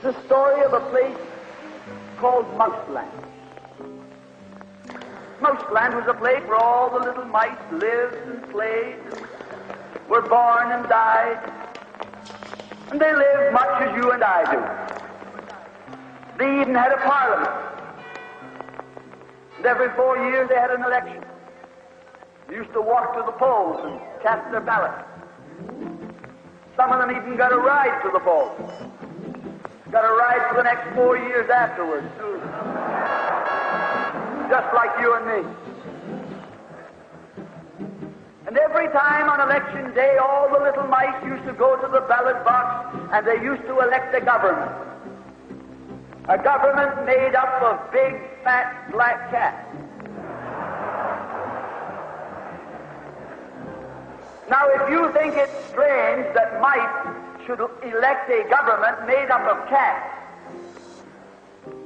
the story of a place called Mouseland. Mouseland was a place where all the little mice lived and played, were born and died, and they lived much as you and I do. They even had a parliament. And every 4 years they had an election. They used to walk to the polls and cast their ballots. Some of them even got a ride to the polls. Got a ride for the next 4 years afterwards, too. Just like you and me. And every time on election day, all the little mice used to go to the ballot box and they used to elect a government. A government made up of big, fat, black cats. Now, if you think it's strange that mice should elect a government made up of cats,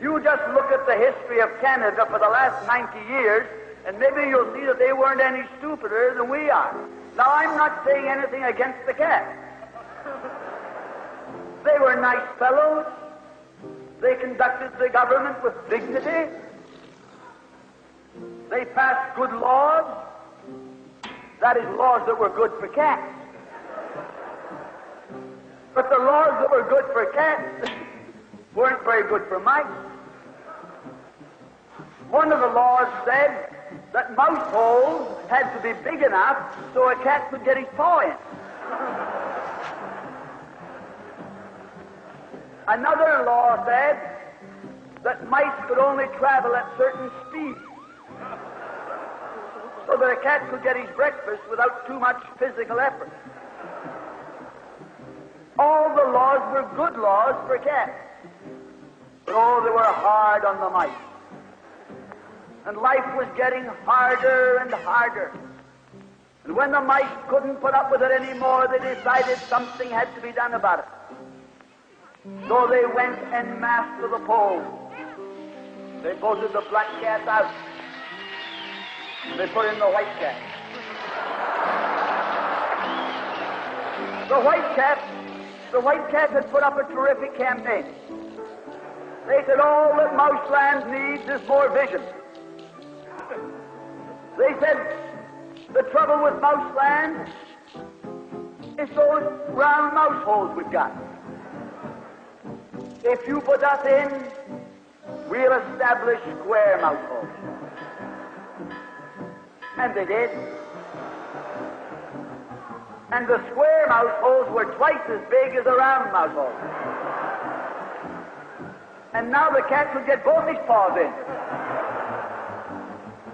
you just look at the history of Canada for the last 90 years, and maybe you'll see that they weren't any stupider than we are. Now, I'm not saying anything against the cats. They were nice fellows. They conducted the government with dignity. They passed good laws. That is, laws that were good for cats. But the laws that were good for cats weren't very good for mice. One of the laws said that mouse holes had to be big enough so a cat could get his paw in. Another law said that mice could only travel at certain speeds so that a cat could get his breakfast without too much physical effort. All the laws were good laws for cats. But oh, they were hard on the mice. And life was getting harder and harder. And when the mice couldn't put up with it anymore, they decided something had to be done about it. So they went en masse to the polls. They voted the black cat out. They put in the white cat. The white cat had put up a terrific campaign. They said all that Mouseland needs is more vision. They said the trouble with Mouseland is those round mouse holes we've got. If you put us in, we'll establish square mouse holes. And they did. And the square mouse holes were twice as big as the round mouse holes. And now the cat could get both his paws in.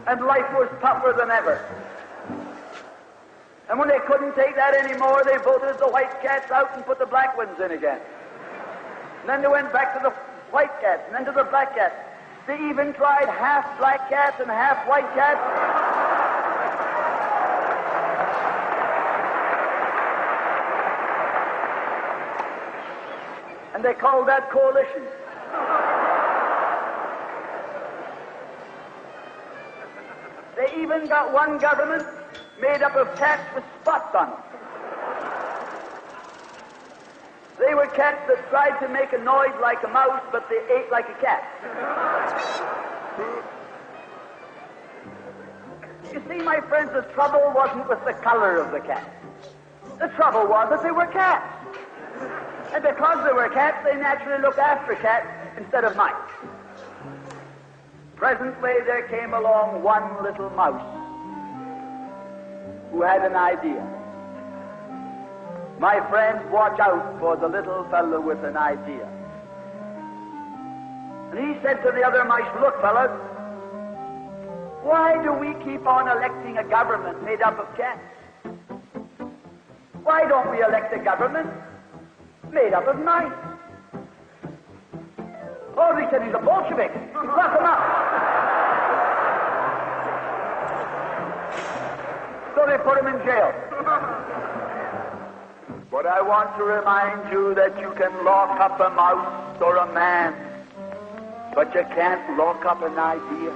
And life was tougher than ever. And when they couldn't take that anymore, they voted the white cats out and put the black ones in again. And then they went back to the white cats, and then to the black cats. They even tried half black cats and half white cats. And they called that coalition. They even got one government made up of cats with spots on them. They were cats that tried to make a noise like a mouse, but they ate like a cat. You see, my friends, the trouble wasn't with the color of the cat. The trouble was that they were cats. And because they were cats, they naturally looked after cats instead of mice. Presently, there came along one little mouse who had an idea. My friends, watch out for the little fellow with an idea. And he said to the other mice, look, fellas, why do we keep on electing a government made up of cats? Why don't we elect a government made up of mice? Oh, they said he's a Bolshevik. Lock him up. So they put him in jail. But I want to remind you that you can lock up a mouse or a man, but you can't lock up an idea.